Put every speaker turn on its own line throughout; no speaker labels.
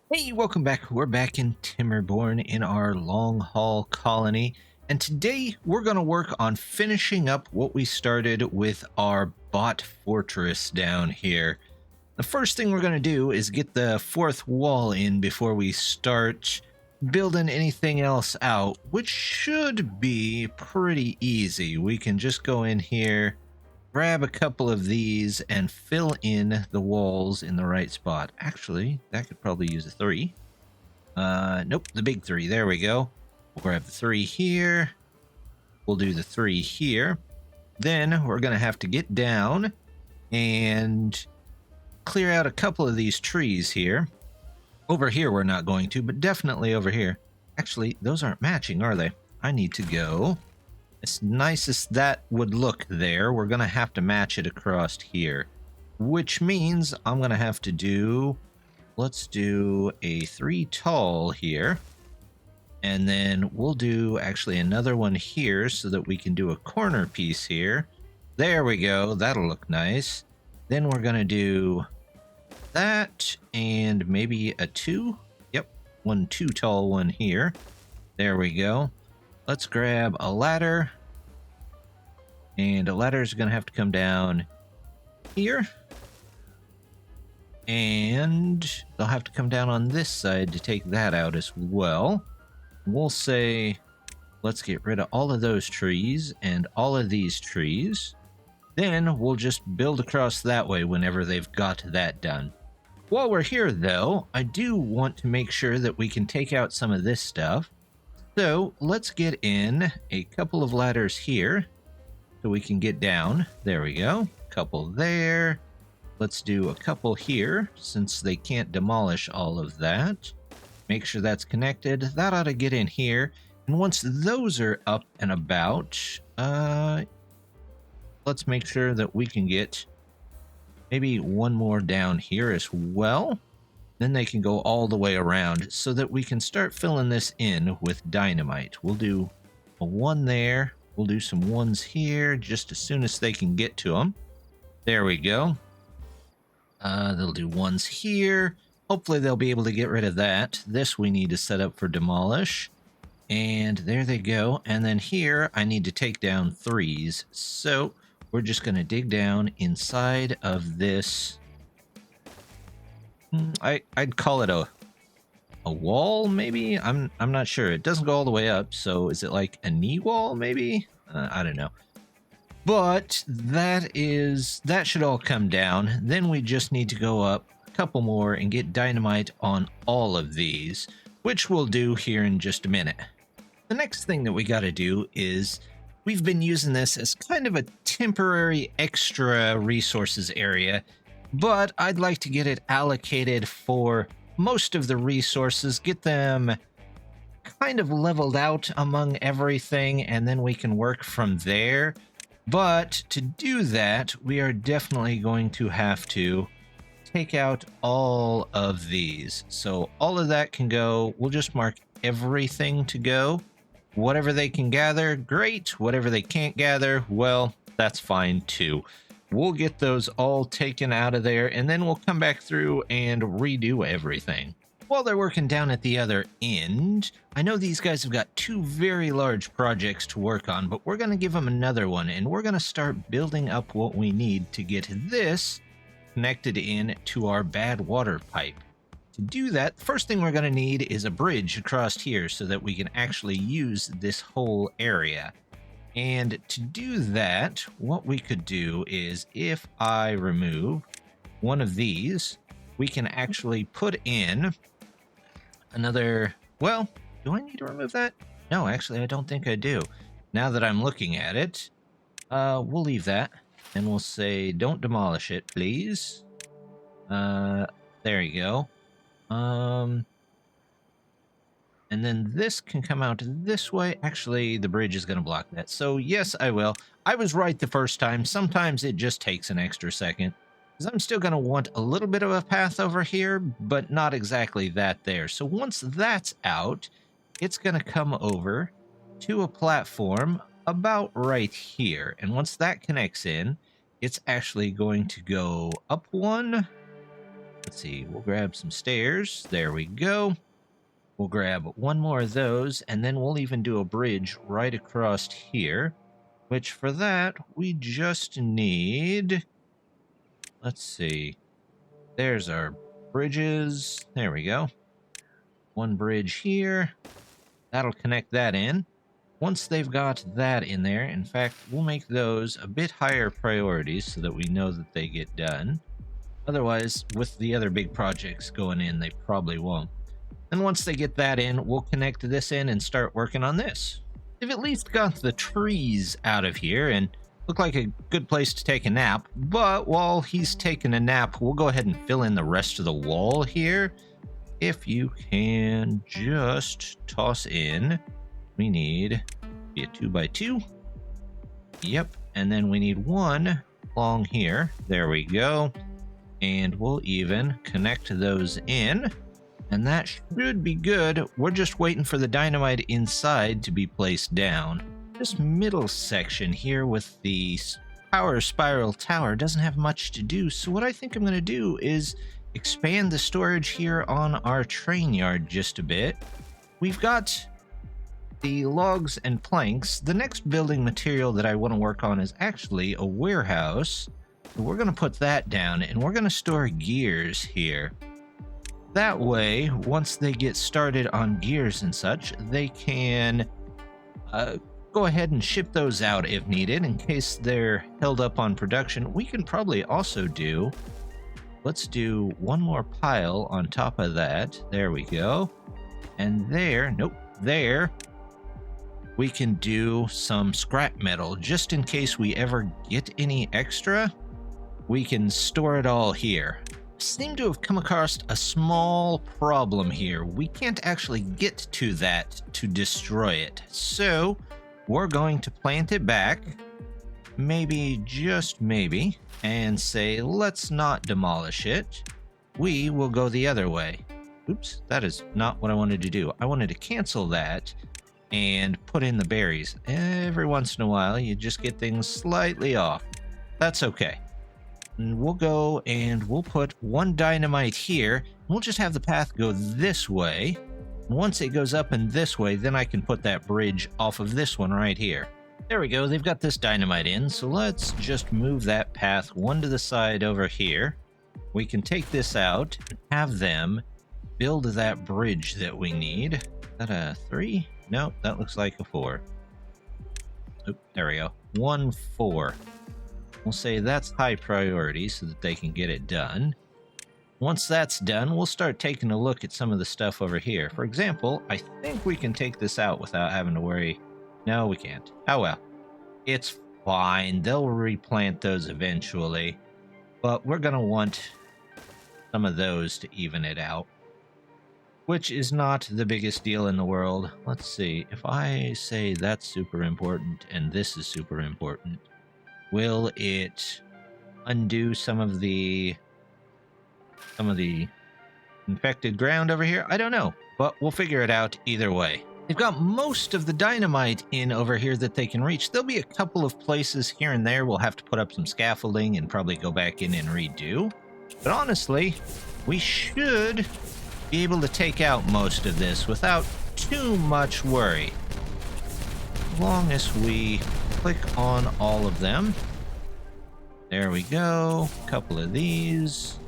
Hey, welcome back. We're back in Timberborn in our long haul colony, and today we're going to work on finishing up what we started with our bot fortress down here. The first thing we're going to do is get the fourth wall in before we start building anything else out, which should be pretty easy. We can just go in here, grab a couple of these, and fill in the walls in the right spot. Actually, that could probably use a 3. Nope, the big 3. There we go. We'll grab the 3 here. We'll do the 3 here. Then we're going to have to get down and clear out a couple of these trees here. Over here we're not going to, but definitely over here. Actually, those aren't matching, are they? I need to go. As nice as that would look there, we're going to have to match it across here, which means I'm going to have to do, let's do a 3 tall here, and then we'll do actually another one here so that we can do a corner piece here. There we go. That'll look nice. Then we're going to do that and maybe a 2. Yep, 1 too tall one here. There we go. Let's grab a ladder, and a ladder is going to have to come down here, and they'll have to come down on this side to take that out as well. We'll say, let's get rid of all of those trees and all of these trees. Then we'll just build across that way whenever they've got that done. While we're here, though, I do want to make sure that we can take out some of this stuff. So let's get in a couple of ladders here so we can get down. There we go. Couple there. Let's do a couple here since they can't demolish all of that. Make sure that's connected. That ought to get in here. And once those are up and about, let's make sure that we can get maybe one more down here as well. Then they can go all the way around so that we can start filling this in with dynamite. We'll do a 1 there. We'll do some 1s here just as soon as they can get to them. There we go. They'll do 1s here. Hopefully they'll be able to get rid of that. This we need to set up for demolish. And there they go. And then here I need to take down 3s. So we're just going to dig down inside of this. I'd call it a wall, maybe. I'm not sure. It doesn't go all the way up, so is it like a knee wall, maybe? I don't know. But that should all come down. Then we just need to go up a couple more and get dynamite on all of these, which we'll do here in just a minute. The next thing that we got to do is we've been using this as kind of a temporary extra resources area, but I'd like to get it allocated for most of the resources, get them kind of leveled out among everything, and then we can work from there. But to do that, we are definitely going to have to take out all of these. So all of that can go. We'll just mark everything to go. Whatever they can gather, great. Whatever they can't gather, well, that's fine too. We'll get those all taken out of there, and then we'll come back through and redo everything. While they're working down at the other end, I know these guys have got 2 very large projects to work on, but we're going to give them another one, and we're going to start building up what we need to get this connected in to our bad water pipe. To do that, the first thing we're going to need is a bridge across here so that we can actually use this whole area. And to do that, what we could do is if I remove one of these, we can actually put in another. Well, do I need to remove that? No, actually, I don't think I do. Now that I'm looking at it, we'll leave that and we'll say, don't demolish it, please. There you go. And then this can come out this way. Actually, the bridge is going to block that. So yes, I will. I was right the first time. Sometimes it just takes an extra second, because I'm still going to want a little bit of a path over here, but not exactly that there. So once that's out, it's going to come over to a platform about right here. And once that connects in, it's actually going to go up 1 Let's see, we'll grab some stairs. There we go. We'll grab one more of those, and then we'll even do a bridge right across here, which for that, we just need... Let's see. There's our bridges. There we go. One bridge here. That'll connect that in. Once they've got that in there, in fact, we'll make those a bit higher priorities so that we know that they get done. Otherwise, with the other big projects going in, they probably won't. And once they get that in, we'll connect this in and start working on this. They've at least got the trees out of here and look like a good place to take a nap. But while he's taking a nap, we'll go ahead and fill in the rest of the wall here. If you can just toss in, we need a 2x2. Yep, and then we need one along here. There we go. And we'll even connect those in. And that should be good. We're just waiting for the dynamite inside to be placed down. This middle section here with the power spiral tower doesn't have much to do. So what I think I'm going to do is expand the storage here on our train yard just a bit. We've got the logs and planks. The next building material that I want to work on is actually a warehouse. We're going to put that down and we're going to store gears here. That way, once they get started on gears and such, they can go ahead and ship those out if needed in case they're held up on production. We can probably also do, let's do one more pile on top of that. There we go. And there, nope, there, we can do some scrap metal just in case we ever get any extra. We can store it all here. Seem to have come across a small problem here. We can't actually get to that to destroy it. So we're going to plant it back, maybe, just maybe, and say, let's not demolish it. We will go the other way. Oops, that is not what I wanted to do. I wanted to cancel that and put in the berries. Every once in a while, you just get things slightly off. That's okay. And we'll go and we'll put one dynamite here. We'll just have the path go this way. And once it goes up and this way, then I can put that bridge off of this one right here. There we go. They've got this dynamite in. So let's just move that path one to the side over here. We can take this out and have them build that bridge that we need. Is that a 3? No, that looks like a 4. Oop, there we go. 1, 4. We'll say that's high priority so that they can get it done. Once that's done, we'll start taking a look at some of the stuff over here. For example, I think we can take this out without having to worry. No, we can't. Oh well. It's fine. They'll replant those eventually. But we're going to want some of those to even it out, which is not the biggest deal in the world. Let's see. If I say that's super important and this is super important, will it undo some of the infected ground over here? I don't know, but we'll figure it out either way. They've got most of the dynamite in over here that they can reach. There'll be a couple of places here and there we'll have to put up some scaffolding and probably go back in and redo. But honestly, we should be able to take out most of this without too much worry. As long as we click on all of them. There we go. A couple of these.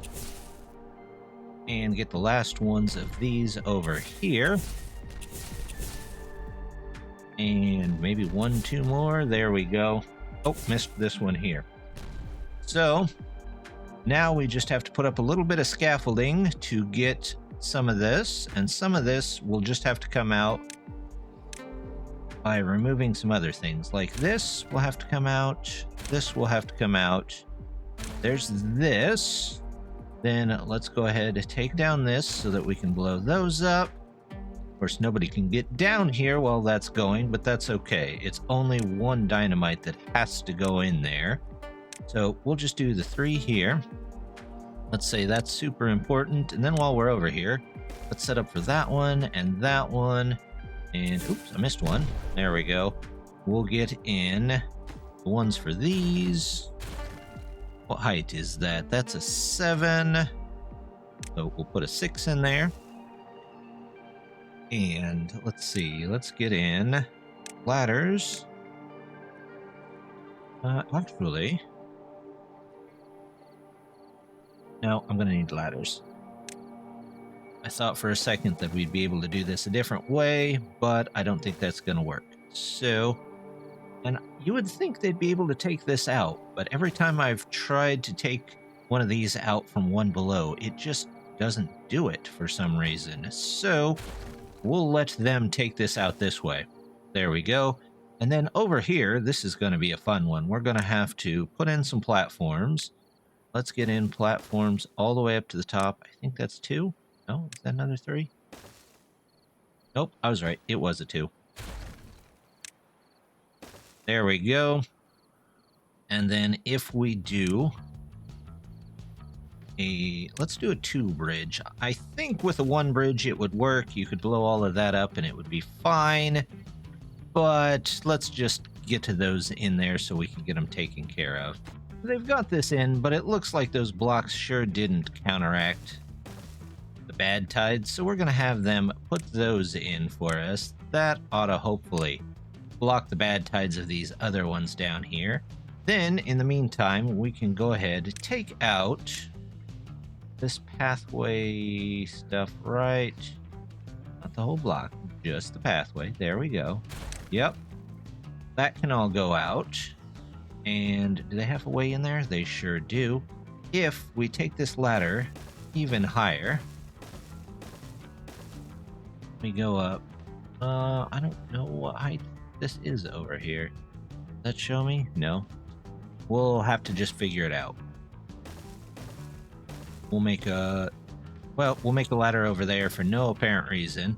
And get the last ones of these over here. And maybe 1, 2 more. There we go. Oh, missed this one here. So now we just have to put up a little bit of scaffolding to get some of this. And some of this will just have to come out by removing some other things. Like this will have to come out. This will have to come out. There's this. Then let's go ahead and take down this so that we can blow those up. Of course, nobody can get down here while that's going, but that's okay. It's only one dynamite that has to go in there. So we'll just do the 3 here. Let's say that's super important. And then while we're over here, let's set up for that one and that one. And oops, I missed one. There we go. We'll get in the ones for these. What height is that? That's a 7. So we'll put a 6 in there. And let's see, let's get in ladders. Actually, no, I'm gonna need ladders. I thought for a second that we'd be able to do this a different way, but I don't think that's gonna work. So, and you would think they'd be able to take this out, but every time I've tried to take one of these out from one below, it just doesn't do it for some reason. So we'll let them take this out this way. There we go. And then over here, this is going to be a fun one. We're going to have to put in some platforms. Let's get in platforms all the way up to the top. I think that's 2. No, is that another 3? Nope, I was right. It was a 2. There we go. And then if we do let's do a 2 bridge. I think with a 1 bridge it would work. You could blow all of that up and it would be fine. But let's just get to those in there so we can get them taken care of. They've got this in, but it looks like those blocks sure didn't counteract the bad tides. So we're going to have them put those in for us. That ought to hopefully block the bad tides of these other ones down here. Then, in the meantime, we can go ahead, take out this pathway stuff, right? Not the whole block, just the pathway. There we go. Yep. That can all go out. And do they have a way in there? They sure do. If we take this ladder even higher, we go up. I don't know what height this is over here. Does that show me? No. We'll have to just figure it out. We'll make a ladder over there for no apparent reason.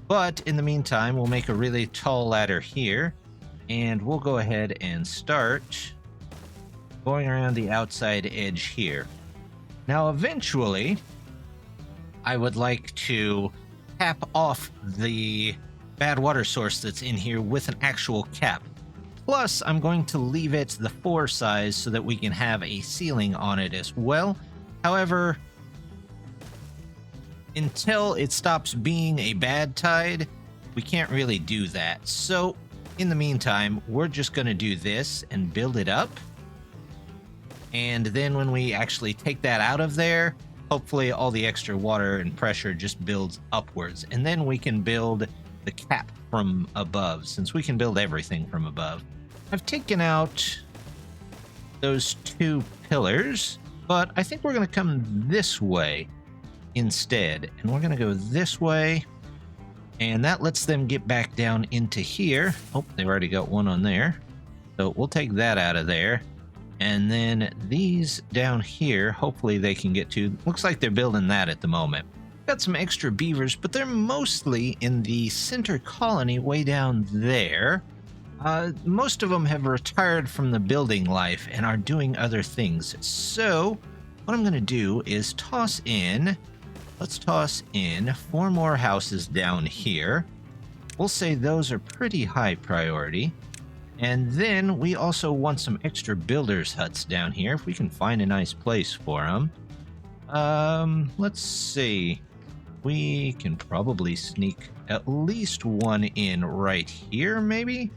But in the meantime, we'll make a really tall ladder here. And we'll go ahead and start going around the outside edge here. Now, eventually, I would like to cap off the bad water source that's in here with an actual cap. Plus, I'm going to leave it the 4 size so that we can have a ceiling on it as well. However, until it stops being a bad tide, we can't really do that. So, in the meantime, we're just going to do this and build it up. And then when we actually take that out of there, hopefully all the extra water and pressure just builds upwards. And then we can build the cap from above, since we can build everything from above. I've taken out those 2 pillars, but I think we're going to come this way instead. And we're going to go this way. And that lets them get back down into here. Oh, they've already got one on there. So we'll take that out of there. And then these down here, hopefully they can get to. Looks like they're building that at the moment. Got some extra beavers, but they're mostly in the center colony way down there. Most of them have retired from the building life and are doing other things. So what I'm going to do is let's toss in 4 more houses down here. We'll say those are pretty high priority. And then we also want some extra builders huts down here if we can find a nice place for them. Let's see. We can probably sneak at least one in right here, maybe?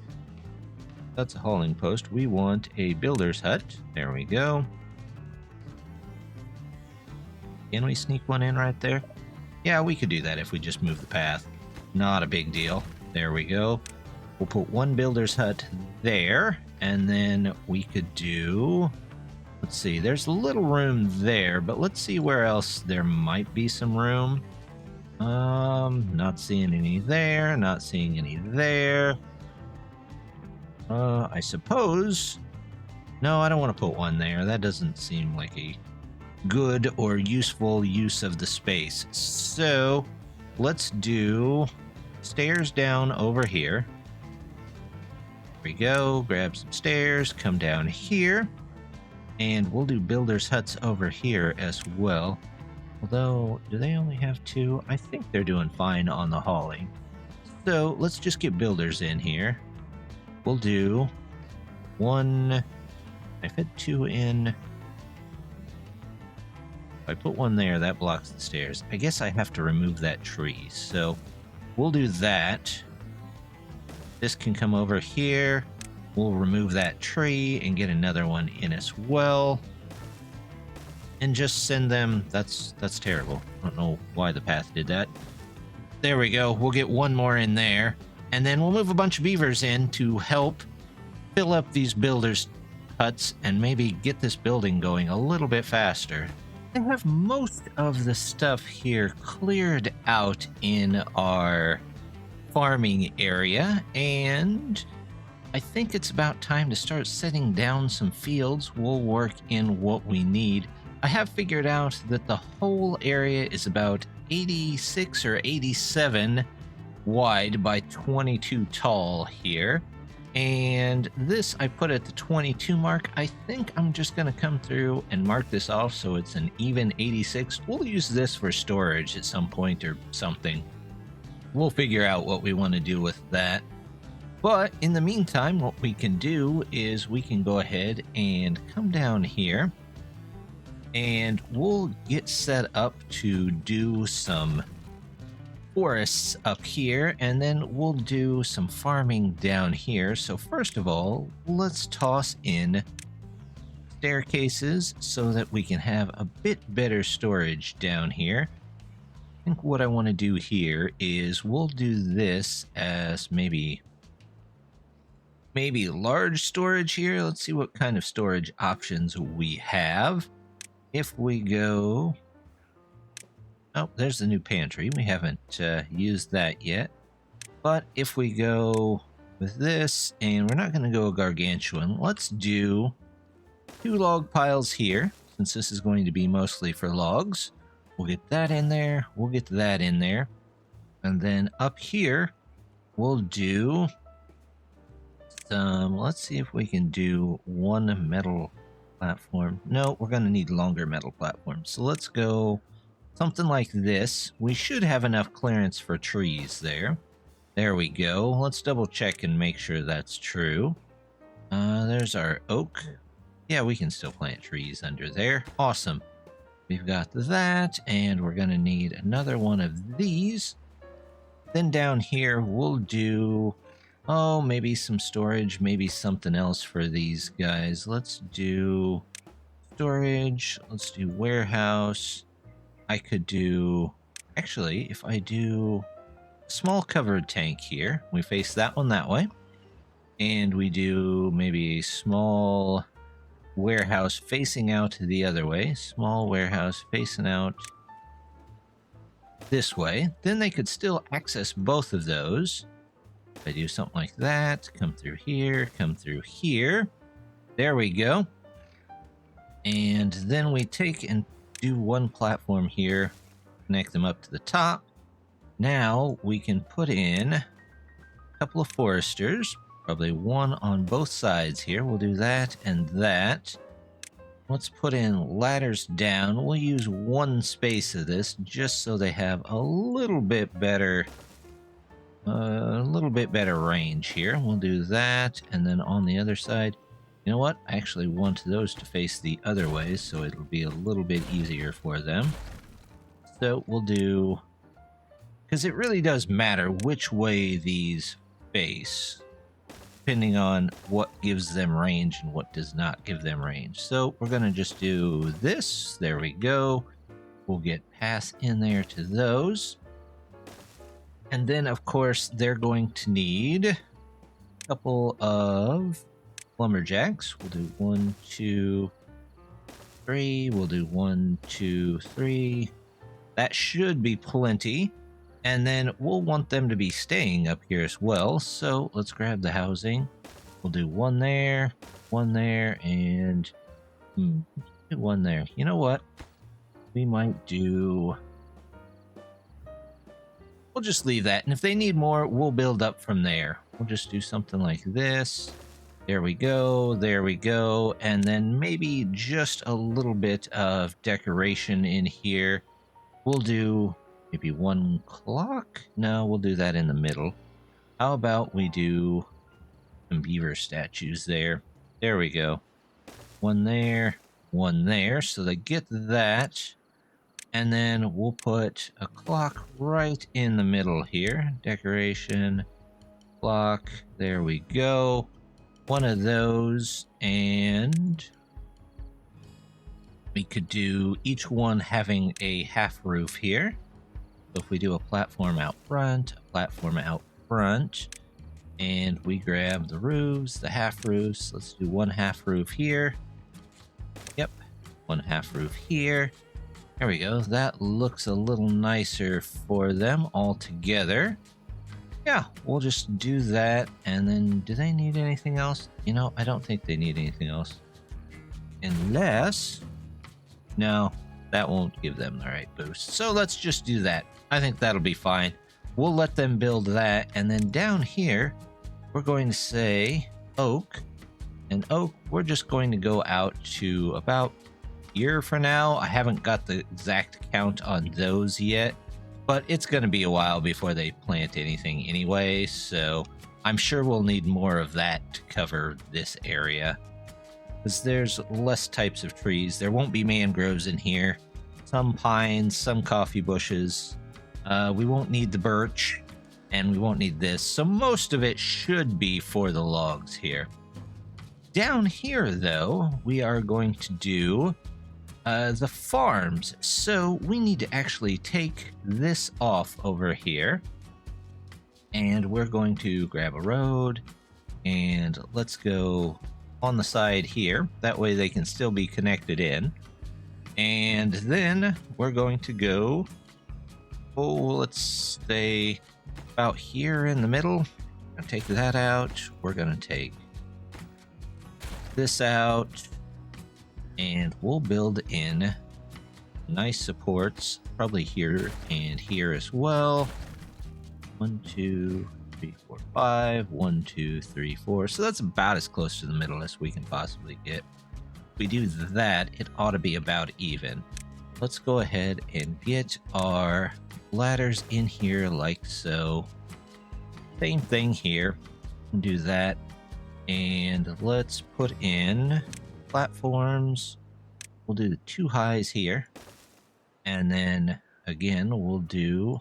That's a hauling post. We want a builder's hut. There we go. Can we sneak one in right there? Yeah, we could do that if we just move the path. Not a big deal. There we go. We'll put 1 builder's hut there, and then we could do... Let's see, there's a little room there, but let's see where else there might be some room. Not seeing any there, not seeing any there. I suppose... No, I don't want to put one there. That doesn't seem like a good or useful use of the space. So, let's do stairs down over here. There we go. Grab some stairs, come down here. And we'll do builders' huts over here as well. Although, do they only have 2? I think they're doing fine on the hauling. So, let's just get builders in here. We'll do 1... I fit 2 in. If I put one there, that blocks the stairs. I guess I have to remove that tree. So we'll do that. This can come over here. We'll remove that tree and get another one in as well. And just send them. That's terrible. I don't know why the path did that. There we go. We'll get one more in there. And then we'll move a bunch of beavers in to help fill up these builders' huts and maybe get this building going a little bit faster. I have most of the stuff here cleared out in our farming area, and I think it's about time to start setting down some fields. We'll work in what we need. I have figured out that the whole area is about 86 or 87 wide by 22 tall here. And this I put at the 22 mark. I think I'm just going to come through and mark this off so it's an even 86. We'll use this for storage at some point or something. We'll figure out what we want to do with that. But in the meantime, what we can do is we can go ahead and come down here and we'll get set up to do some forests up here, and then we'll do some farming down here. So first of all, let's toss in staircases so that we can have a bit better storage down here. I think what I want to do here is we'll do this as maybe large storage here. Let's see what kind of storage options we have. If we go... Oh, there's the new pantry. We haven't used that yet. But if we go with this, and we're not going to go gargantuan, let's do 2 log piles here, since this is going to be mostly for logs. We'll get that in there. We'll get that in there. And then up here, we'll do some... Let's see if we can do 1 metal platform. No, we're going to need longer metal platforms. So let's go... something like this. We should have enough clearance for trees there. There we go. Let's double check and make sure that's true. There's our oak. Yeah, we can still plant trees under there. Awesome. We've got that, and we're going to need another one of these. Then down here, we'll do... oh, maybe some storage, maybe something else for these guys. Let's do storage. Let's do warehouse. I could do... actually, if I do a small covered tank here, we face that one that way. And we do maybe a small warehouse facing out the other way. Small warehouse facing out this way. Then they could still access both of those. If I do something like that, come through here, come through here. There we go. And then we take and do 1 platform here, connect them up to the top. Now we can put in a couple of foresters, probably 1 on both sides here. We'll do that and that. Let's put in ladders down. We'll use 1 space of this just so they have a little bit better range here. We'll do that, and then on the other side, you know what? I actually want those to face the other way, so it'll be a little bit easier for them. So we'll do... because it really does matter which way these face, depending on what gives them range and what does not give them range. So we're going to just do this. There we go. We'll get paths in there to those. And then, of course, they're going to need a couple of lumberjacks. We'll do 1, 2, 3. We'll do 1, 2, 3. That should be plenty. And then we'll want them to be staying up here as well. So let's grab the housing. We'll do 1 there, and 1 there. You know what? We might do... we'll just leave that. And if they need more, we'll build up from there. We'll just do something like this. There we go. There we go. And then maybe just a little bit of decoration in here. We'll do maybe 1 clock. No, we'll do that in the middle. How about we do some beaver statues there? There we go. 1 there, 1 there. So they get that. And then we'll put a clock right in the middle here. Decoration, clock, there we go. One of those, and we could do each one having a half roof here. So if we do a platform out front, and we grab the roofs, the half roofs. Let's do one half roof here. Yep, one half roof here. There we go. That looks a little nicer for them all together. Yeah, we'll just do that. And then, do they need anything else? You know, I don't think they need anything else. Unless... No, that won't give them the right boost. So let's just do that. I think that'll be fine. We'll let them build that. And then down here, we're going to say oak. And oak, we're just going to go out to about here for now. I haven't got the exact count on those yet, but it's going to be a while before they plant anything anyway. So I'm sure we'll need more of that to cover this area, because there's less types of trees. There won't be mangroves in here. Some pines, some coffee bushes. We won't need the birch, and we won't need this. So most of it should be for the logs here. Down here, though, we are going to do the farms. So we need to actually take this off over here. And we're going to grab a road. And let's go on the side here. That way they can still be connected in. And then we're going to go... Oh, let's stay about here in the middle. I'm going to take that out. We're going to take this out. And we'll build in nice supports, probably here and here as well. 1, 2, 3, 4, 5. 1, 2, 3, 4. So that's about as close to the middle as we can possibly get. If we do that, it ought to be about even. Let's go ahead and get our ladders in here like so. Same thing here. Do that. And let's put in platforms. We'll do the 2 highs here. And then again, we'll do...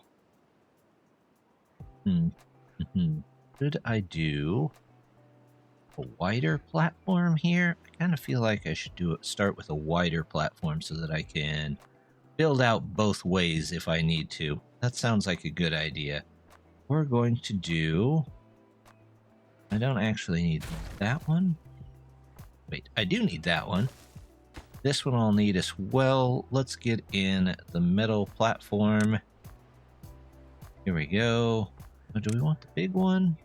Should I do a wider platform here? I kind of feel like I should start with a wider platform so that I can build out both ways if I need to. That sounds like a good idea. We're going to do... I don't actually need that one. Wait, I do need that one. This one I'll need as well. Let's get in the metal platform. Here we go. Oh, do we want the big one?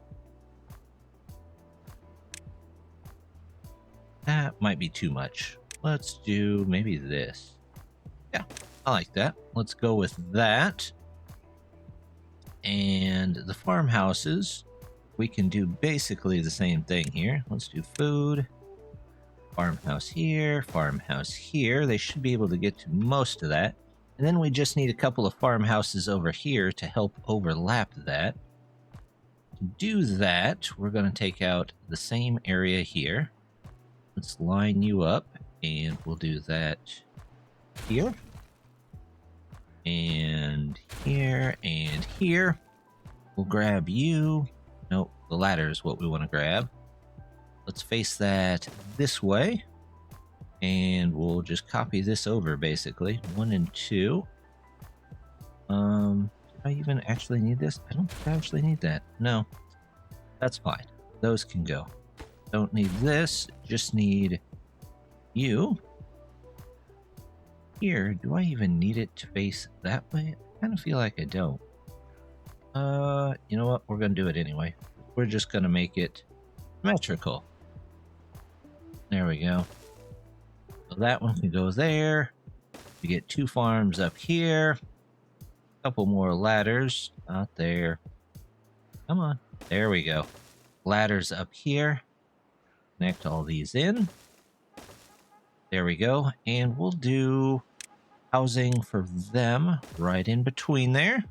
That might be too much. Let's do maybe this. Yeah, I like that. Let's go with that. And the farmhouses, we can do basically the same thing here. Let's do food. Farmhouse here, farmhouse here. They should be able to get to most of that. And then we just need a couple of farmhouses over here to help overlap that. To do that, we're going to take out the same area here. Let's line you up, and we'll do that here. And here, and here. We'll grab you. Nope, the ladder is what we want to grab. Let's face that this way. And we'll just copy this over, basically. 1 and 2. Do I even actually need this? I don't think I actually need that. No. That's fine. Those can go. Don't need this. Just need you. Here, do I even need it to face that way? I kind of feel like I don't. You know what? We're going to do it anyway. We're just going to make it symmetrical. There we go. So that one can go there. We get 2 farms up here. A couple more ladders. Not there. Come on. There we go. Ladders up here. Connect all these in. There we go. And we'll do housing for them right in between there.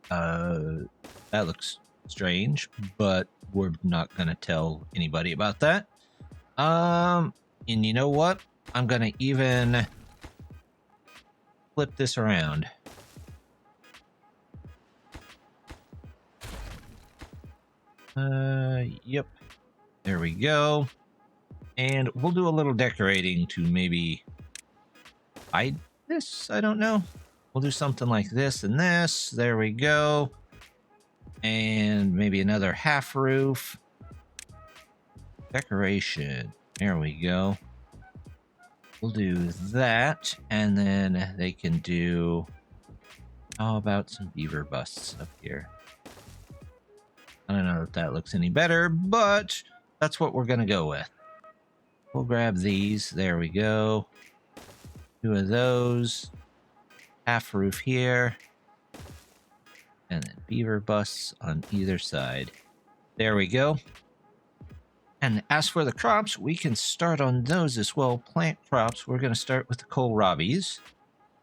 That looks strange, but we're not going to tell anybody about that. And you know what? I'm going to even flip this around. Yep. There we go. And we'll do a little decorating to maybe hide this. I don't know. We'll do something like this and this. There we go. And maybe another half roof. Decoration. There we go. We'll do that. And then they can do... How about some beaver busts up here? I don't know if that looks any better, but that's what we're going to go with. We'll grab these. There we go. 2 of those. Half roof here. And then beaver busts on either side. There we go. And as for the crops, we can start on those as well. Plant crops. We're going to start with the kohlrabies.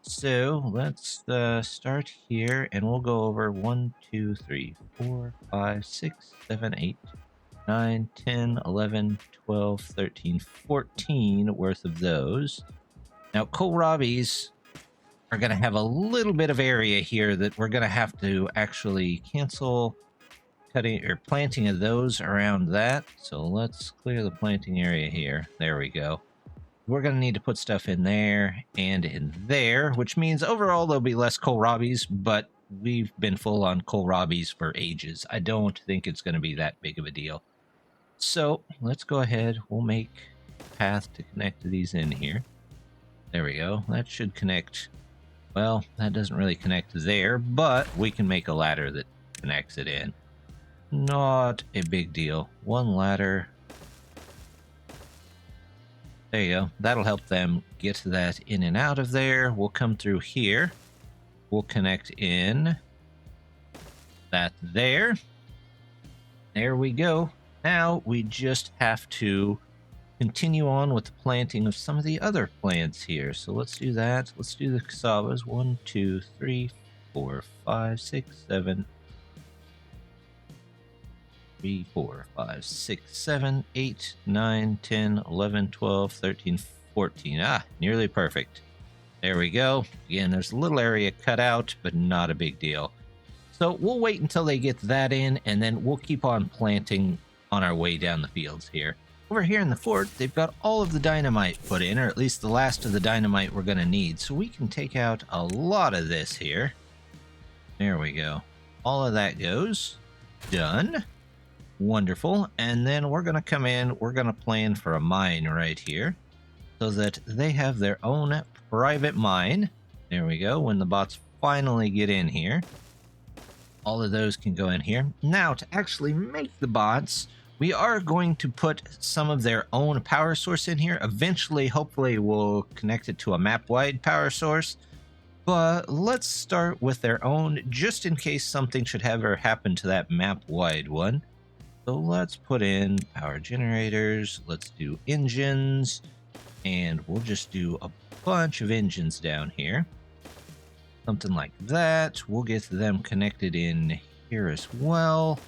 So let's start here, and we'll go over 1, 2, 3, 4, 5, 6, 7, 8, 9, 10, 11, 12, 13, 14 worth of those. Now, kohlrabies are going to have a little bit of area here that we're going to have to actually cancel cutting or planting of those around that. So let's clear the planting area here. There we go. We're going to need to put stuff in there and in there, which means overall there'll be less kohlrabies, but we've been full on kohlrabies for ages. I don't think it's going to be that big of a deal. So let's go ahead. We'll make a path to connect these in here. There we go. That should connect. Well, that doesn't really connect there, but we can make a ladder that connects it in. Not a big deal. One ladder. There you go. That'll help them get that in and out of there. We'll come through here. We'll connect in that there. There we go. Now we just have to continue on with the planting of some of the other plants here. So let's do that. Let's do the cassavas. 1, 2, 3, 4, 5, 6, 7. 3, 4, 5, 6, 7, 8, 9, 10, 11, 12, 13, 14. Ah, nearly perfect. There we go. Again, there's a little area cut out, but not a big deal. So we'll wait until they get that in, and then we'll keep on planting on our way down the fields here. Over here in the fort, they've got all of the dynamite put in, or at least the last of the dynamite we're going to need. So we can take out a lot of this here. There we go. All of that goes. Done. Wonderful. And then we're going to come in, we're going to plan for a mine right here so that they have their own private mine. There we go. When the bots finally get in here, all of those can go in here. Now, to actually make the bots, we are going to put some of their own power source in here. Eventually, hopefully, we'll connect it to a map-wide power source. But let's start with their own, just in case something should ever happen to that map-wide one. So let's put in power generators, let's do engines, and we'll just do a bunch of engines down here. Something like that. We'll get them connected in here as well.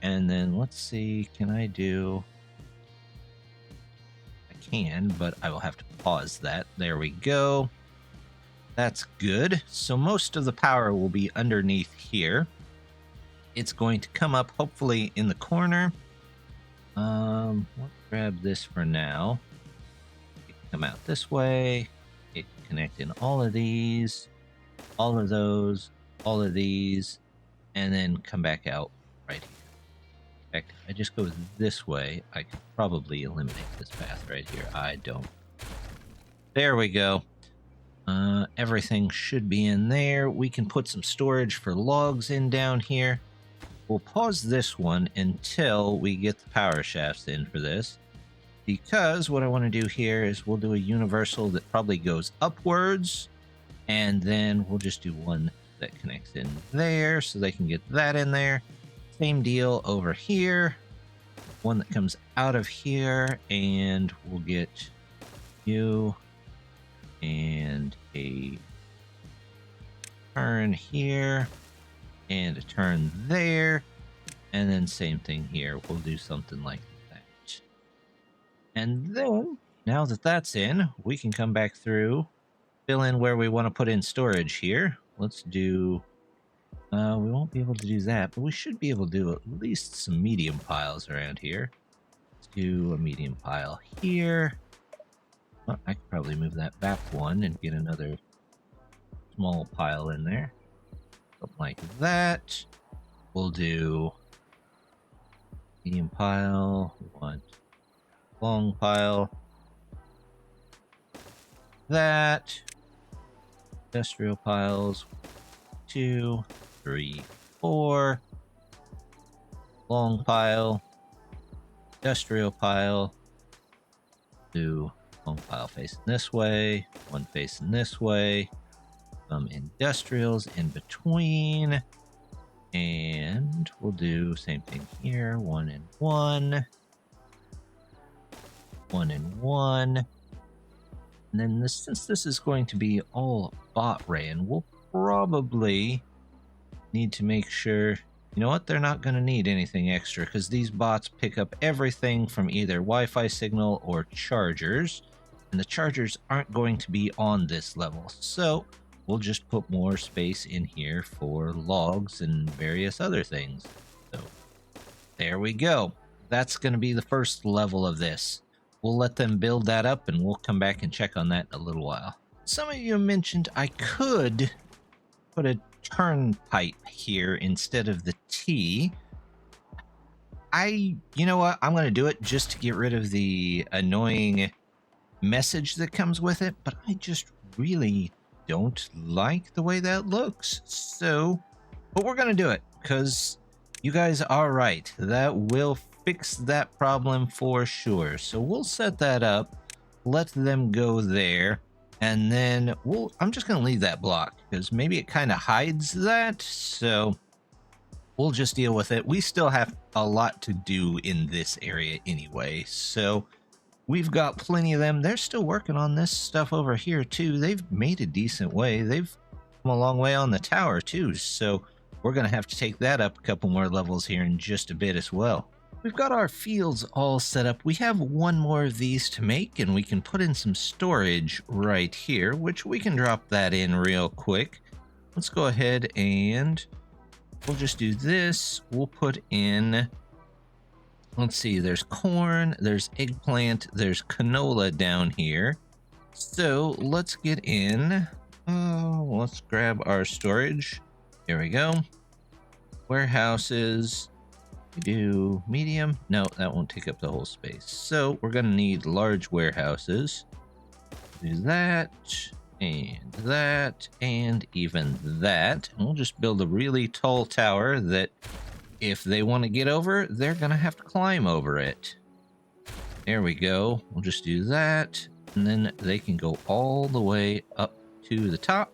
And then let's see, can I do... I can, but I will have to pause that. There we go. That's good. So most of the power will be underneath here. It's going to come up hopefully in the corner. Let's grab this for now. It can come out this way. It can connect in all of these, all of those, all of these, and then come back out right here. In fact, if I just go this way, I could probably eliminate this path right here. I don't. There we go. Everything should be in there. We can put some storage for logs in down here. We'll pause this one until we get the power shafts in for this, because what I want to do here is we'll do a universal that probably goes upwards, and then we'll just do one that connects in there so they can get that in there. Same deal over here, one that comes out of here, and we'll get you and a turn here and a turn there, and then same thing here. We'll do something like that. And then Now that that's in, we can come back through, fill in where we want to put in storage here. Let's do, we won't be able to do that, but we should be able to do at least some medium piles around here. Let's do a medium pile here. Oh, I could probably move that back one and get another small pile in there. Something like that. We'll do medium pile, one long pile. That. Industrial piles. 2, 3, 4. Long pile. Industrial pile. 2. Long pile facing this way. 1 facing this way. Some industrials in between. And we'll do same thing here. 1 and 1. 1 and 1. And then since this is going to be all bot ran, we'll probably need to make sure, you know what, they're not going to need anything extra because these bots pick up everything from either Wi-Fi signal or chargers, and the chargers aren't going to be on this level. So we'll just put more space in here for logs and various other things. So there we go. That's going to be the first level of this. We'll let them build that up and we'll come back and check on that in a little while. Some of you mentioned I could put a turnpipe here instead of the T. You know what? I'm going to do it just to get rid of the annoying message that comes with it, but I just really don't like the way that looks. So, but we're going to do it because you guys are right. That will fix that problem for sure. So we'll set that up, let them go there, and then I'm just going to leave that block because maybe it kind of hides that. So we'll just deal with it. We still have a lot to do in this area anyway. So we've got plenty of them. They're still working on this stuff over here too. They've made a decent way. They've come a long way on the tower too. So we're going to have to take that up a couple more levels here in just a bit as well. We've got our fields all set up. We have one more of these to make, and we can put in some storage right here, which we can drop that in real quick. Let's go ahead and we'll just do this. We'll put in, let's see, there's corn, there's eggplant, there's canola down here. So let's get in, let's grab our storage. Here we go. Warehouses. We do medium. No, that won't take up the whole space. So we're going to need large warehouses. Do that, and even that. And we'll just build a really tall tower that if they want to get over, they're going to have to climb over it. There we go. We'll just do that. And then they can go all the way up to the top.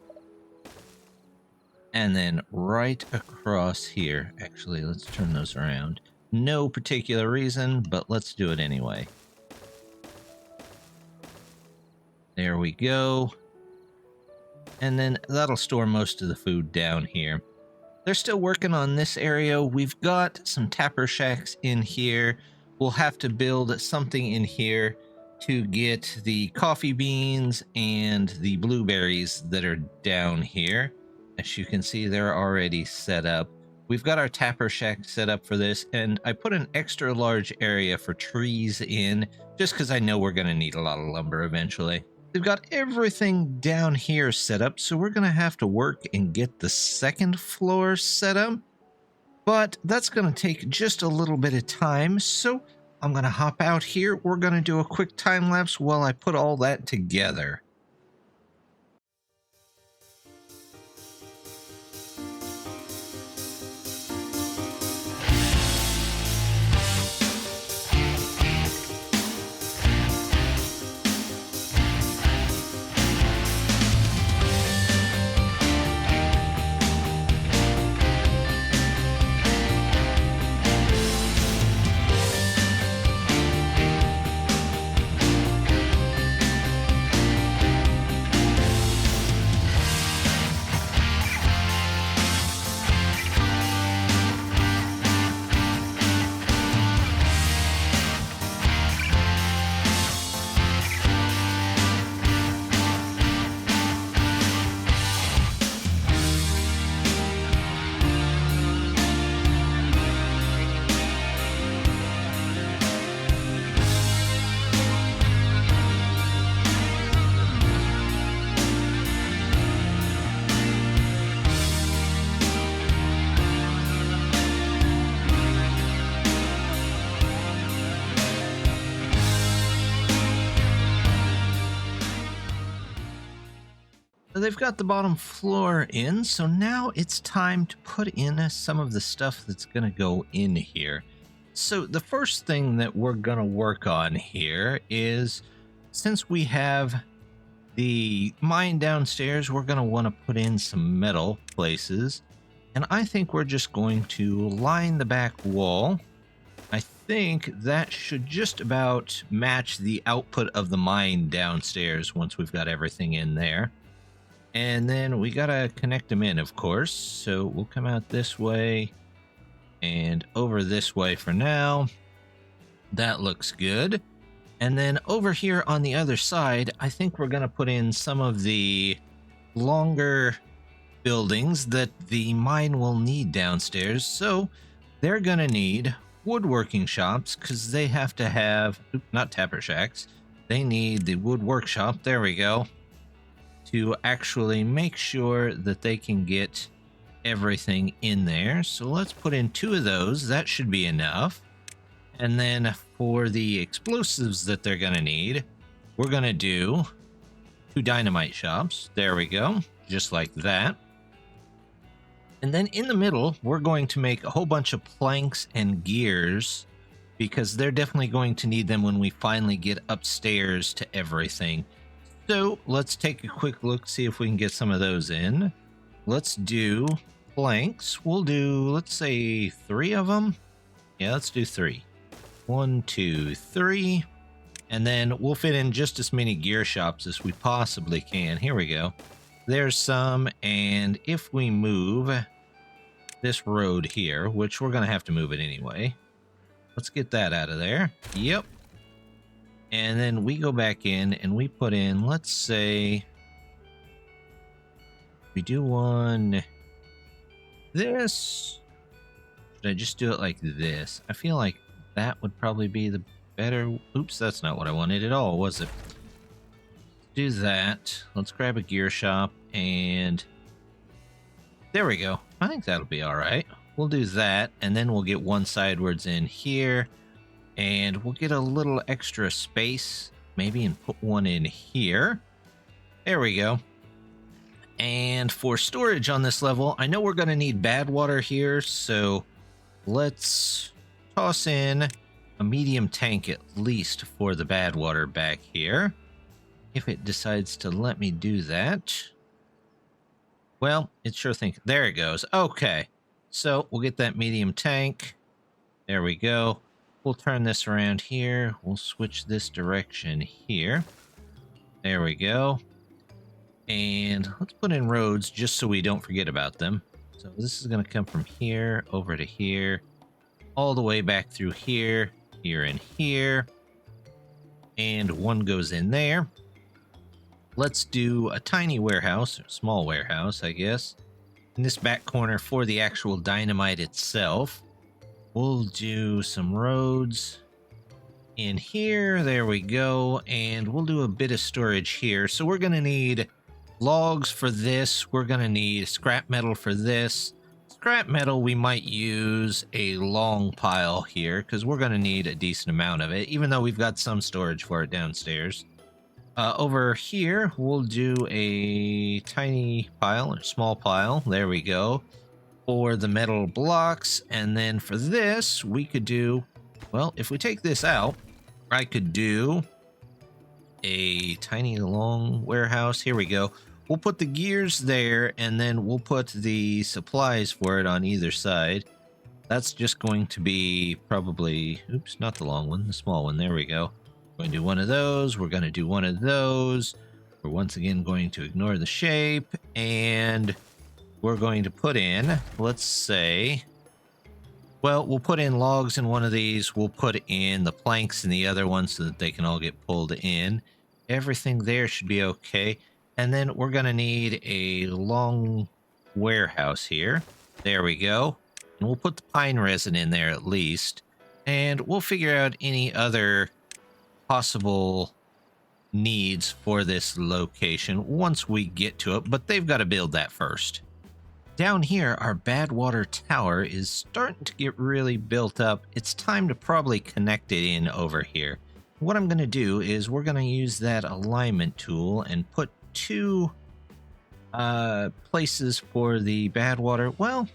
And then right across here. Actually, let's turn those around. No particular reason, but let's do it anyway. There we go. And then that'll store most of the food down here. They're still working on this area. We've got some tapper shacks in here. We'll have to build something in here to get the coffee beans and the blueberries that are down here. As you can see, they're already set up. We've got our tapper shack set up for this, and I put an extra large area for trees in, just because I know we're going to need a lot of lumber eventually. We've got everything down here set up, so we're going to have to work and get the second floor set up. But that's going to take just a little bit of time, so I'm going to hop out here. We're going to do a quick time lapse while I put all that together. they've got the bottom floor in, so now it's time to put in some of the stuff that's going to go in here. So the first thing that we're going to work on here is, since we have the mine downstairs, we're going to want to put in some metal places. And I think we're just going to line the back wall. I think that should just about match the output of the mine downstairs once we've got everything in there. And then we got to connect them in, of course. So we'll come out this way and over this way for now. That looks good. And then over here on the other side, I think we're going to put in some of the longer buildings that the mine will need downstairs. So they're going to need woodworking shops, because they have to have, not tapper shacks, they need the wood workshop, there we go, to actually make sure that they can get everything in there. So let's put in 2 of those. That should be enough. And then for the explosives that they're going to need, we're going to do 2 dynamite shops. There we go. Just like that. And then in the middle, we're going to make a whole bunch of planks and gears, because they're definitely going to need them when we finally get upstairs to everything. So let's take a quick look, see if we can get some of those in. Let's do planks. We'll do, let's say 3 of them. Yeah, let's do 3. 1, 2, 3. And then we'll fit in just as many gear shops as we possibly can. Here we go. There's some, and if we move this road here, which we're going to have to move it anyway, let's get that out of there. Yep. And then we go back in and we put in, let's say, we do one this. Should I just do it like this? I feel like that would probably be the better. Oops, that's not what I wanted at all, was it? Do that. Let's grab a gear shop, and there we go. I think that'll be all right. We'll do that, and then we'll get one sidewards in here, and we'll get a little extra space maybe and put one in here. There we go. And for storage on this level, I know we're going to need bad water here, so let's toss in a medium tank at least for the bad water back here. If it decides to let me do that. Well, it sure think, there it goes. Okay, so we'll get that medium tank. There we go. We'll turn this around here. We'll switch this direction here. There we go. And let's put in roads just so we don't forget about them. So this is going to come from here over to here, all the way back through here, here and here. And one goes in there. Let's do a tiny warehouse, or small warehouse, I guess, in this back corner for the actual dynamite itself. We'll do some roads in here. There we go. And we'll do a bit of storage here. So we're going to need logs for this. We're going to need scrap metal for this. Scrap metal, we might use a long pile here, because we're going to need a decent amount of it, even though we've got some storage for it downstairs. Over here, we'll do a tiny pile, or small pile. There we go. For the metal blocks. And then for this, we could do, well, if we take this out, I could do a tiny long warehouse. Here we go. We'll put the gears there, and then we'll put the supplies for it on either side. That's just going to be probably, oops, not the long one, the small one. There we go. We're going to do one of those. We're going to do one of those. We're once again going to ignore the shape, and we're going to put in, let's say, well, we'll put in logs in one of these. We'll put in the planks in the other one so that they can all get pulled in. Everything there should be okay. And then we're going to need a long warehouse here. There we go. And we'll put the pine resin in there at least. And we'll figure out any other possible needs for this location once we get to it, but they've got to build that first. Down here, our bad water tower is starting to get really built up. It's time to probably connect it in over here. What I'm going to do is we're going to use that alignment tool and put 2 places for the bad water. Well,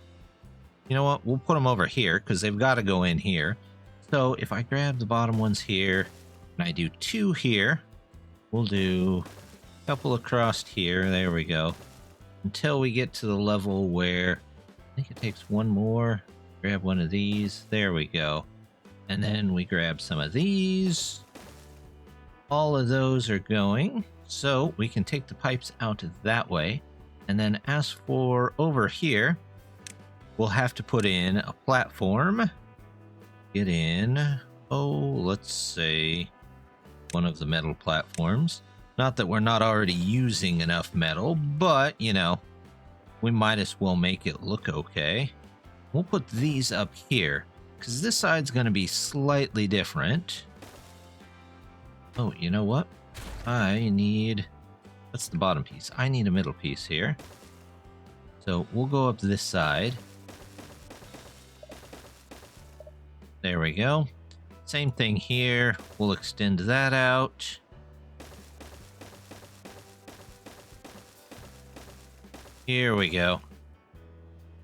you know what? We'll put them over here because they've got to go in here. So if I grab the bottom ones here and I do 2 here, we'll do a couple across here. There we go. Until we get to the level where I think it takes 1 more. Grab one of these. There we go. And then we grab some of these. All of those are going. So we can take the pipes out that way. And then as for over here, we'll have to put in a platform. Get in, let's say one of the metal platforms. Not that we're not already using enough metal, but, you know, we might as well make it look okay. We'll put these up here, because this side's going to be slightly different. Oh, you know what? That's the bottom piece. I need a middle piece here. So we'll go up this side. There we go. Same thing here. We'll extend that out. Here we go.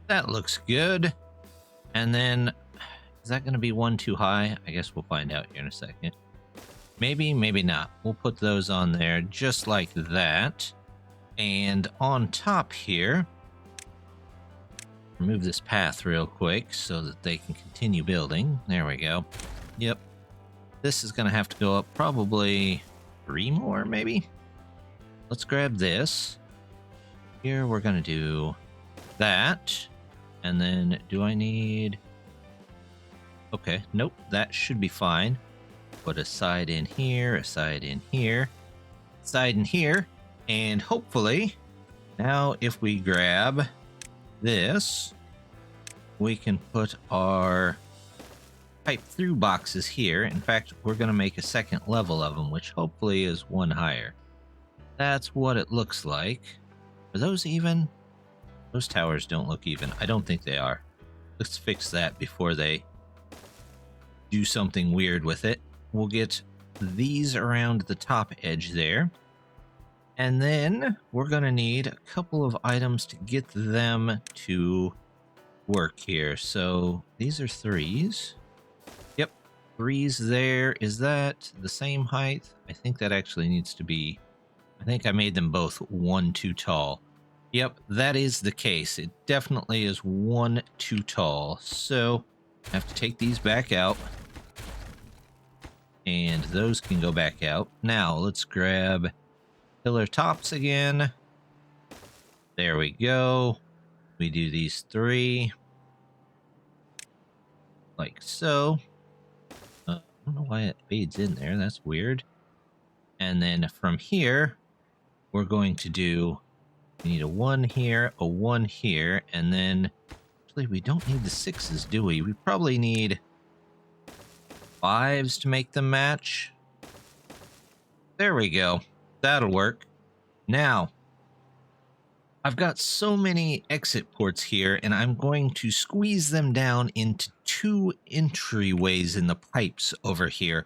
That looks good. And then, is that going to be one too high? I guess we'll find out here in a second. Maybe, maybe not. We'll put those on there just like that. And on top here, remove this path real quick so that they can continue building. There we go. Yep. This is going to have to go up probably 3 more, maybe? Let's grab this. Here we're going to do that. And then do I need... Okay, nope, that should be fine. Put a side in here, a side in here, side in here. And hopefully, now if we grab this, we can put our pipe through boxes here. In fact, we're going to make a second level of them, which hopefully is 1 higher. That's what it looks like. Are those even? Those towers don't look even. I don't think they are. Let's fix that before they do something weird with it. We'll get these around the top edge there. And then we're going to need a couple of items to get them to work here. So these are 3s. Yep, 3s there. Is that the same height? I think that actually needs to be... I think I made them both 1 too tall. Yep, that is the case. It definitely is 1 too tall. So I have to take these back out. And those can go back out. Now let's grab pillar tops again. There we go. We do these 3. Like so. I don't know why it fades in there. That's weird. And then from here, we're going to do... We need a 1 here, a 1 here, and then... Actually, we don't need the 6s, do we? We probably need 5s to make them match. There we go. That'll work. Now, I've got so many exit ports here, and I'm going to squeeze them down into 2 entryways in the pipes over here,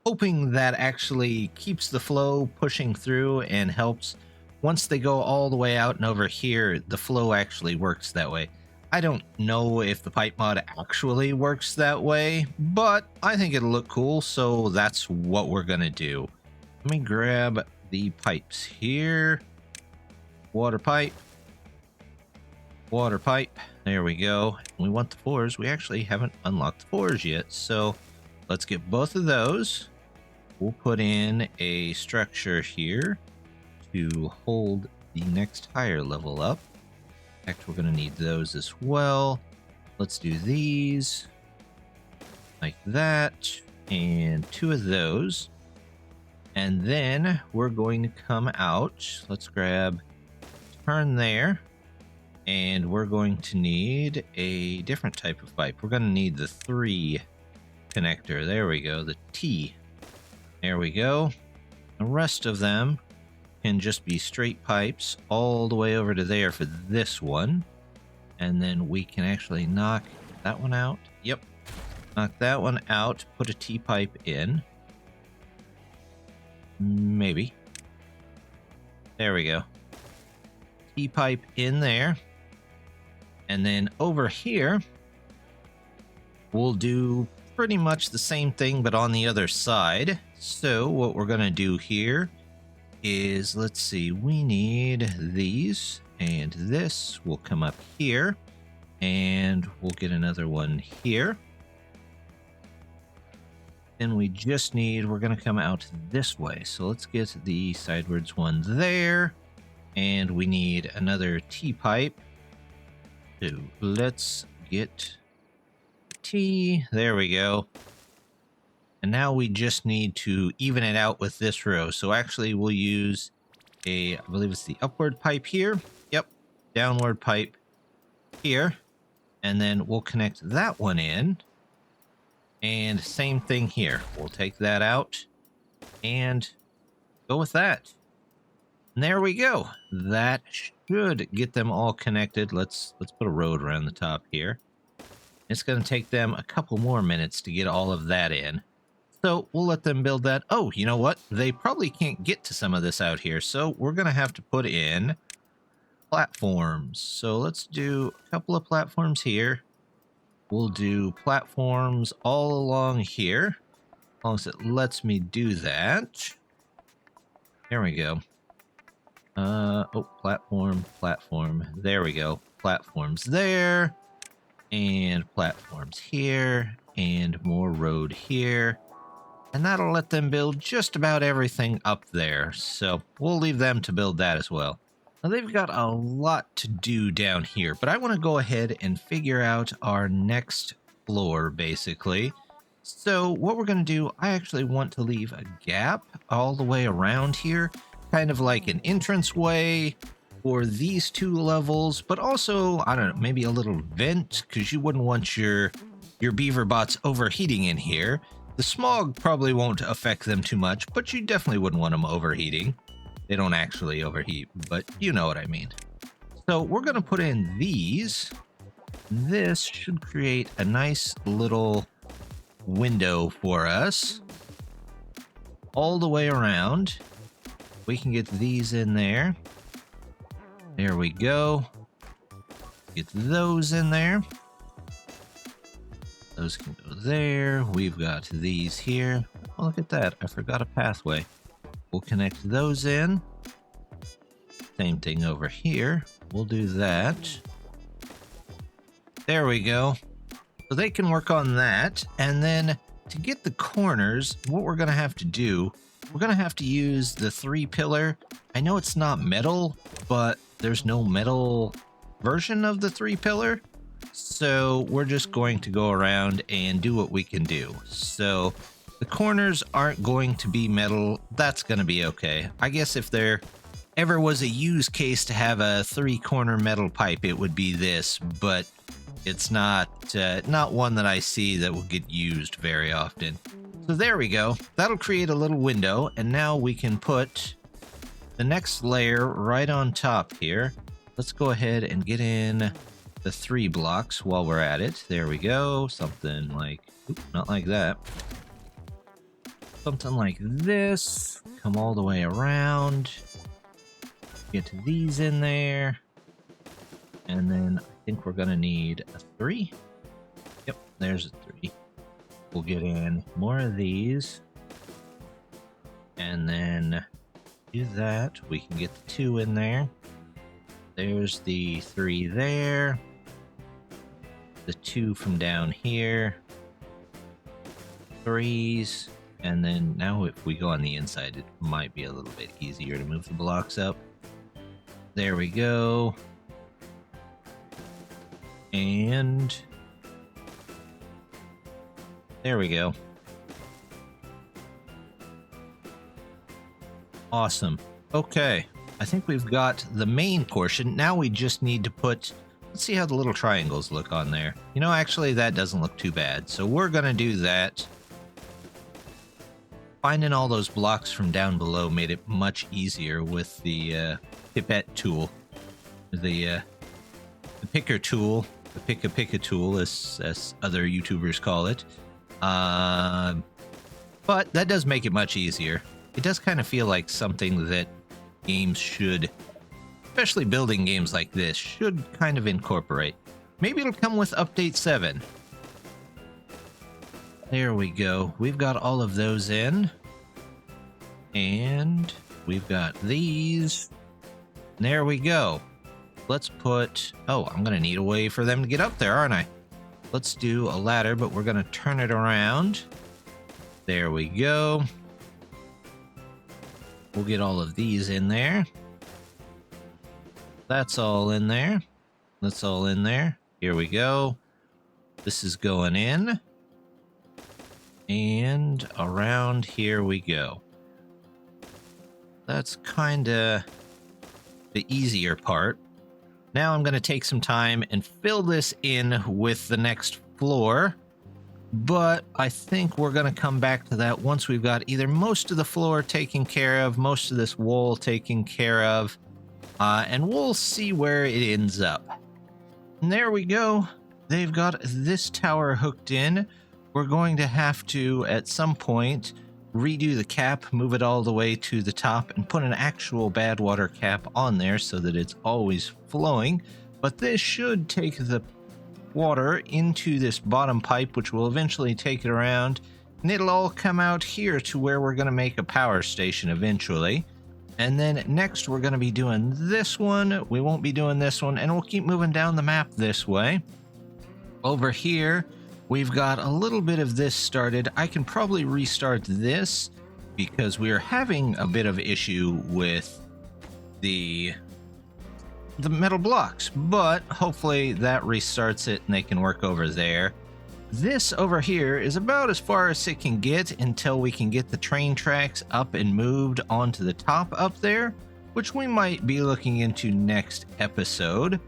hoping that actually keeps the flow pushing through and helps. Once they go all the way out and over here, the flow actually works that way. I don't know if the pipe mod actually works that way, but I think it'll look cool, so that's what we're going to do. Let me grab the pipes here. Water pipe. Water pipe. There we go. We want the 4s. We actually haven't unlocked the 4s yet, so let's get both of those. We'll put in a structure here to hold the next higher level up. In fact, we're going to need those as well. Let's do these like that, and 2 of those. And then we're going to come out. Let's grab turn there. And we're going to need a different type of pipe. We're going to need the 3 connector. There we go, the T. There we go. The rest of them can just be straight pipes all the way over to there for this one. And then we can actually knock that one out. Yep. Knock that one out. Put a T pipe in. Maybe. There we go. T-pipe in there. And then over here, we'll do pretty much the same thing, but on the other side. So what we're going to do here is, let's see, we need these, and this will come up here, and we'll get another one here. Then we just need, we're going to come out this way. So let's get the sidewards one there, and we need another T-pipe. So let's get T, there we go. And now we just need to even it out with this row. So actually we'll use I believe it's the upward pipe here. Yep, downward pipe here. And then we'll connect that one in. And same thing here. We'll take that out and go with that. And there we go. That should get them all connected. Let's put a road around the top here. It's going to take them a couple more minutes to get all of that in. So we'll let them build that. Oh, you know what? They probably can't get to some of this out here. So we're going to have to put in platforms. So let's do a couple of platforms here. We'll do platforms all along here, as long as it lets me do that. There we go. Oh, platform. There we go. Platforms there, and platforms here, and more road here. And that'll let them build just about everything up there. So we'll leave them to build that as well. Now they've got a lot to do down here, but I want to go ahead and figure out our next floor, basically. So what we're going to do, I actually want to leave a gap all the way around here, kind of like an entranceway for these two levels, but also, I don't know, maybe a little vent, because you wouldn't want your beaver bots overheating in here. The smog probably won't affect them too much, but you definitely wouldn't want them overheating. They don't actually overheat, but you know what I mean. So we're going to put in these. This should create a nice little window for us all the way around. We can get these in there. There we go. Get those in there. Those can go there. We've got these here. Oh, look at that. I forgot a pathway. We'll connect those in. Same thing over here. We'll do that. There we go. So they can work on that. And then to get the corners, what we're going to have to do, we're going to have to use the 3-pillar. I know it's not metal, but there's no metal version of the 3-pillar. So we're just going to go around and do what we can do. So the corners aren't going to be metal. That's going to be okay. I guess if there ever was a use case to have a 3-corner metal pipe, it would be this, but it's not one that I see that will get used very often. So there we go. That'll create a little window, and now we can put the next layer right on top here. Let's go ahead and get in the 3 blocks while we're at it. There we go. Something like, not like that. Something like this. Come all the way around. Get these in there. And then I think we're going to need a 3. Yep, there's a 3. We'll get in more of these. And then do that. We can get the 2 in there. There's the 3 there. The 2 from down here. 3s. And then now if we go on the inside, it might be a little bit easier to move the blocks up. There we go. And there we go. Awesome. Okay. I think we've got the main portion. Now we just need to put, let's see how the little triangles look on there. You know, actually that doesn't look too bad. So we're going to do that. Finding all those blocks from down below made it much easier with the Pipette Tool. The picker tool. The pick-a tool, as other YouTubers call it. But that does make it much easier. It does kind of feel like something that games should especially building games like this, should kind of incorporate. Maybe it'll come with update 7. There we go. We've got all of those in. And we've got these. There we go. Let's put... Oh, I'm going to need a way for them to get up there, aren't I? Let's do a ladder, but we're going to turn it around. There we go. We'll get all of these in there. That's all in there. That's all in there. Here we go. This is going in. And around here we go. That's kind of the easier part. Now I'm going to take some time and fill this in with the next floor. But I think we're going to come back to that once we've got either most of the floor taken care of, most of this wall taken care of, and we'll see where it ends up. And there we go. They've got this tower hooked in. We're going to have to, at some point, redo the cap, move it all the way to the top, and put an actual bad water cap on there so that it's always flowing. But this should take the water into this bottom pipe, which will eventually take it around, and it'll all come out here to where we're going to make a power station eventually. And then next we're going to be doing this one. We won't be doing this one, and we'll keep moving down the map this way. Over here, we've got a little bit of this started. I can probably restart this because we are having a bit of issue with the metal blocks, but hopefully that restarts it and they can work over there. This over here is about as far as it can get until we can get the train tracks up and moved onto the top up there, which we might be looking into next episode.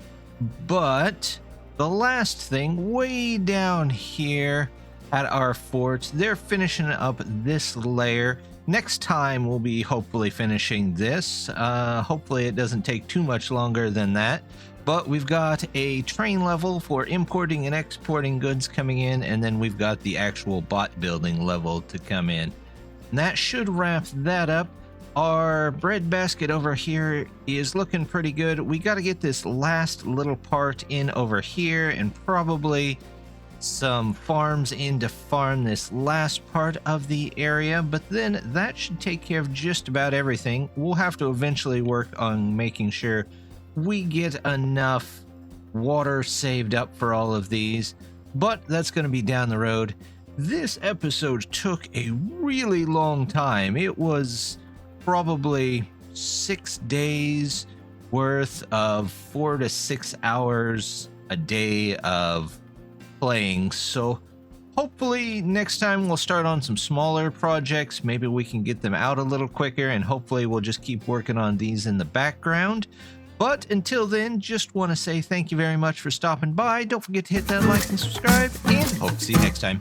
But the last thing, way down here at our fort, they're finishing up this layer. Next time we'll be hopefully finishing this. Hopefully it doesn't take too much longer than that. But we've got a train level for importing and exporting goods coming in, and then we've got the actual bot building level to come in. And that should wrap that up. Our bread basket over here is looking pretty good. We got to get this last little part in over here and probably some farms in to farm this last part of the area, but then that should take care of just about everything. We'll have to eventually work on making sure we get enough water saved up for all of these, but that's going to be down the road. This episode took a really long time. It was probably 6 days worth of 4 to 6 hours a day of playing, so hopefully next time we'll start on some smaller projects. Maybe we can get them out a little quicker, and hopefully we'll just keep working on these in the background. But until then, just want to say thank you very much for stopping by. Don't forget to hit that like and subscribe, and hope to see you next time.